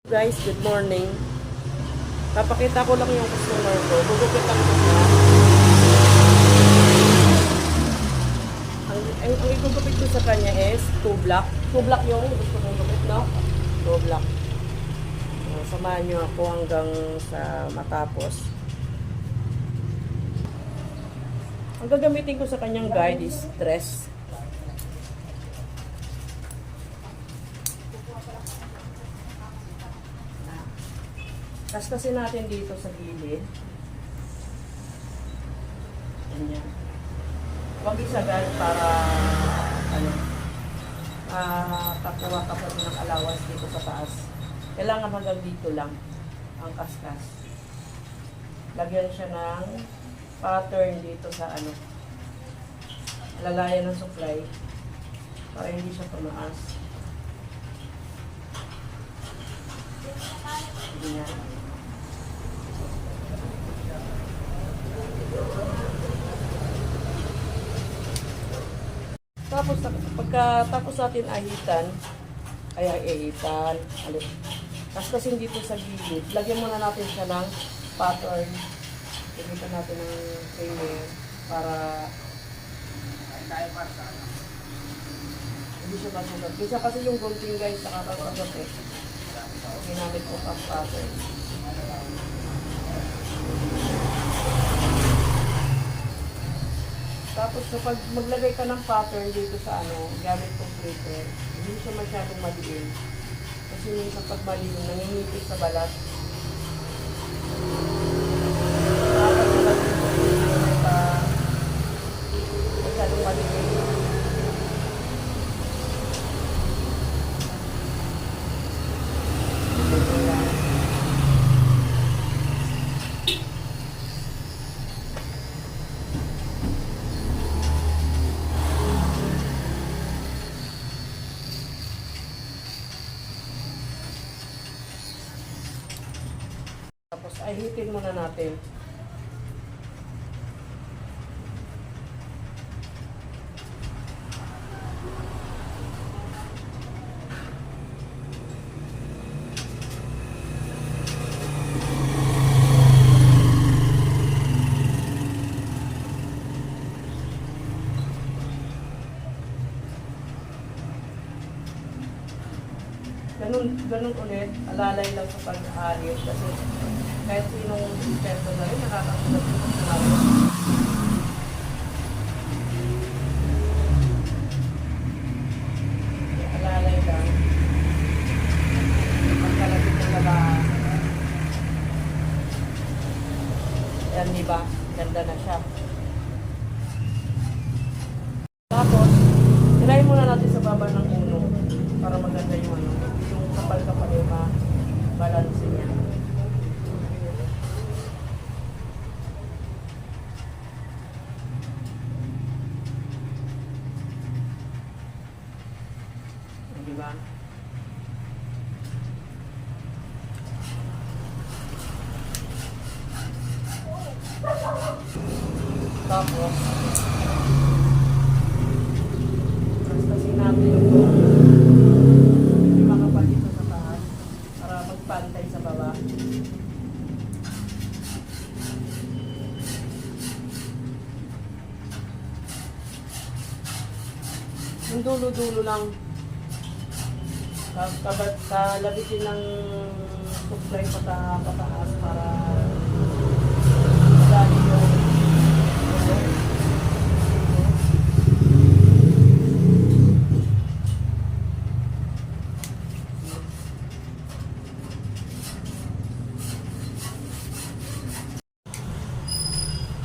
Guys, good morning. Papakita ko lang yung customer ko. Gugupitan ko siya. Ang igugupit ko sa kanya is 2 block. 2 block yung gusto kong gupit, no? 2 block. Samahan nyo ako hanggang sa matapos. Ang gagamitin ko sa kanyang guide is dress. Kaskasin natin dito sa gilid. Ganyan. Huwag isagad para kakuha ka pa ng allowance dito sa taas. Kailangan hanggang dito lang ang kaskas. Lagyan siya ng pattern dito sa lalayan ng supply para hindi siya tumaas. Ganyan. Tapos, pagkatapos natin ahitan, kaskasin dito sa gilid, lagyan muna natin siya ng pattern. Gamitan natin ng prayer para hindi siya masugat. Bisa kasi yung gunting guys, nakakasagot eh. Ginamit ko pang pattern. Tapos kapag maglagay ka ng pattern dito sa gamit kong prayer, hindi siya masyadong maliin. Kasi minsan pag maliin, nanginipit sa balat. Masyadong maliin. Tapos ahitin muna natin. Ganun ulit, alalay lang sa pag-aalit kasi kahit sinong person na rin, nakakasunod ko sa sinabi. Alalay lang. Pagkalapit ng labahan. Yan, diba? Ganda na siya. Tapos, tirahin muna natin sa baba ng uno para maganda yung yung kapal-kapal yung balance niya. Diba? Tapos, kaskasin natin yung makapal dito sa taas para magpantay sa baba. Yung dulo-dulo lang. Labitin ng supply pataas para dali yung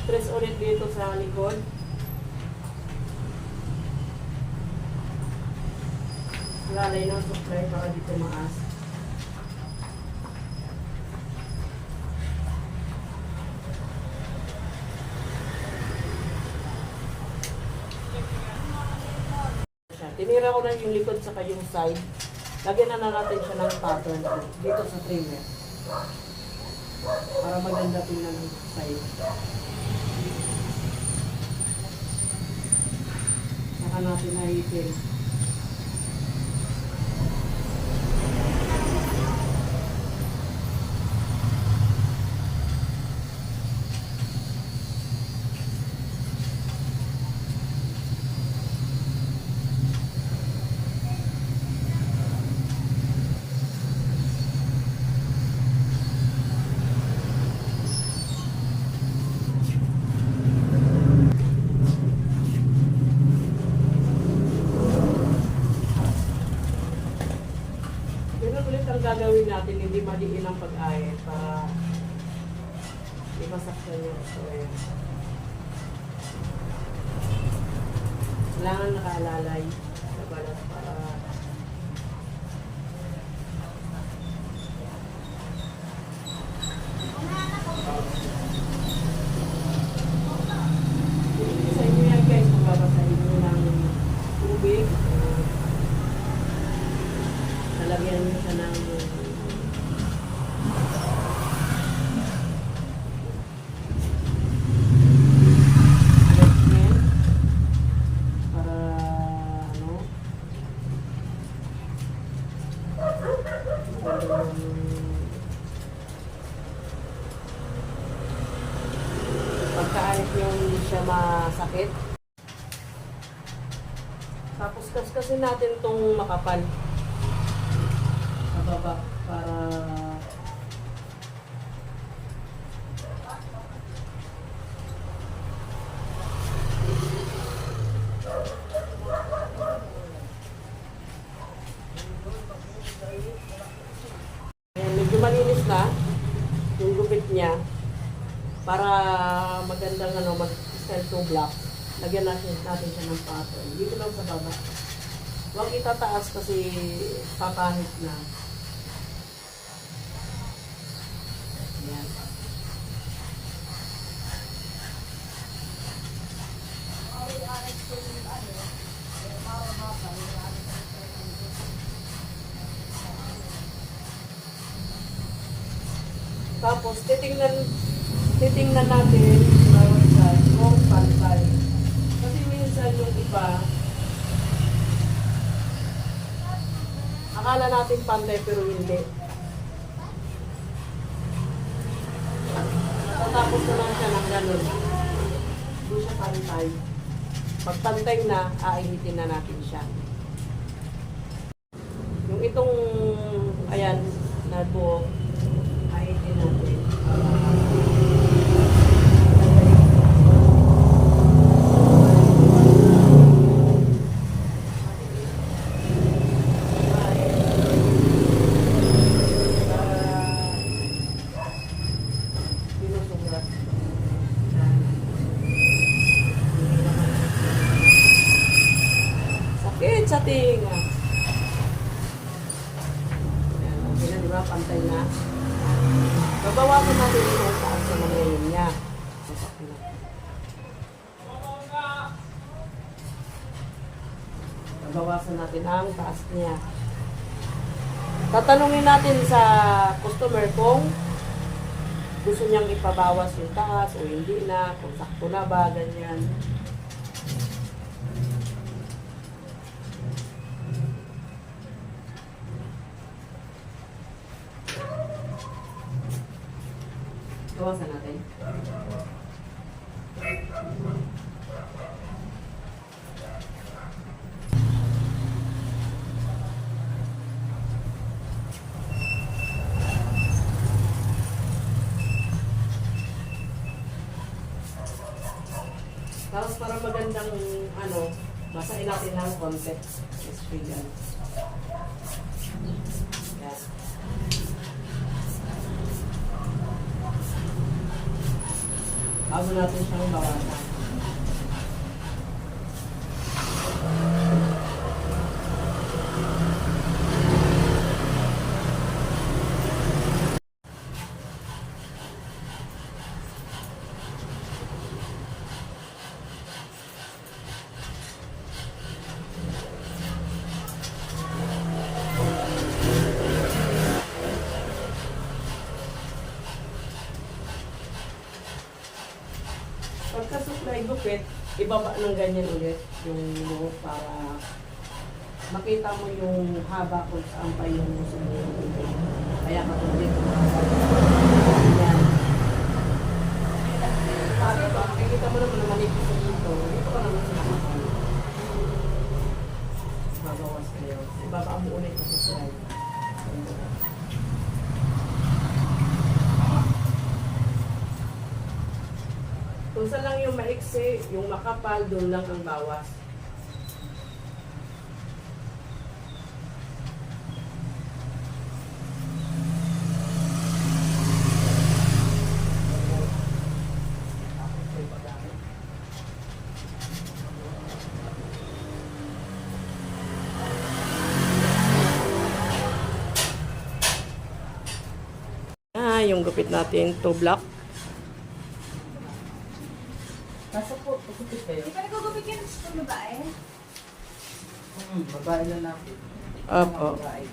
press ulit dito sa likod. Lalay ng supply para dito maas. Tinira ko na yung likod sa yung side. Lagyan na natin siya ng pattern dito sa trimmer. Para maganda tingnan yung side. Saka natin nahitin. gagawin natin, hindi madiin ang pag-ayos para imasaktan yung soil. Kailangan nakaalalay sa balat para sa inyo yan guys, magbabasahin nyo ng tubig. Lalagyan nyo siya ng pagkaanit yung hindi siya masakit. Tapos kaskasin natin itong makapal sa baba para medyo malinis na yung gupit niya para magandang mag-style to black. Lagyan natin siya ng pattern. Dito lang sa baba. Huwag itataas kasi papahit na. Ayan. Tapos, titingnan natin bawat side kung pantay. Kasi minsan yung iba, akala natin pantay pero hindi. Tatapos na lang siya ng ganun. Hindi siya pantay. Pag pantay na, ainitin na natin siya. Yung itong, ayan, na buo, ainitin natin. Sakit sa tinga. Ayan, okay na, diba? Pantay na. Babawasan natin yung taas sa mga yun niya. Sasakit na. Babawasan natin ang taas niya. Tatanungin natin sa customer kung gusto niyang ipabawas yung taas o hindi na, kung sakto na ba, ganyan. Bawasan natin. Tapos para magandang basahin natin ng konti. Espigan. Yan. Bago natin siyang bawasan. Pagka-supply gupit, ibaba ng ganyan ulit yung buhok para makita mo yung haba kung saan pa yung gusto mo yung gupit. Kaya katulad ito. Yan. Bakit ba? Makikita mo naman na manipis dito. Dito ka naman sa nakapal. Babawas kayo. Ibaba mo ulit sa supply. Kung saan lang yung maiksi, yung makapal, doon lang ang bawas. Yung gupit natin, 2 block. Nasa po, pagkupit kayo? Di ba nagugupit yan sa babae? Babae na natin. Opo. Babae.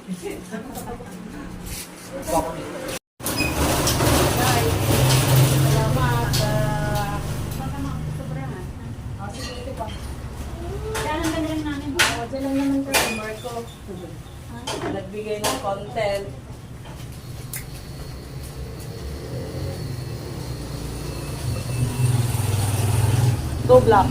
Guys, salamat. Baka makasobrahan. O, sige, ito pa. Diyan ang ganda lang namin. O, dyan lang naman tayo. Marco, nagbigay ng content. Go block.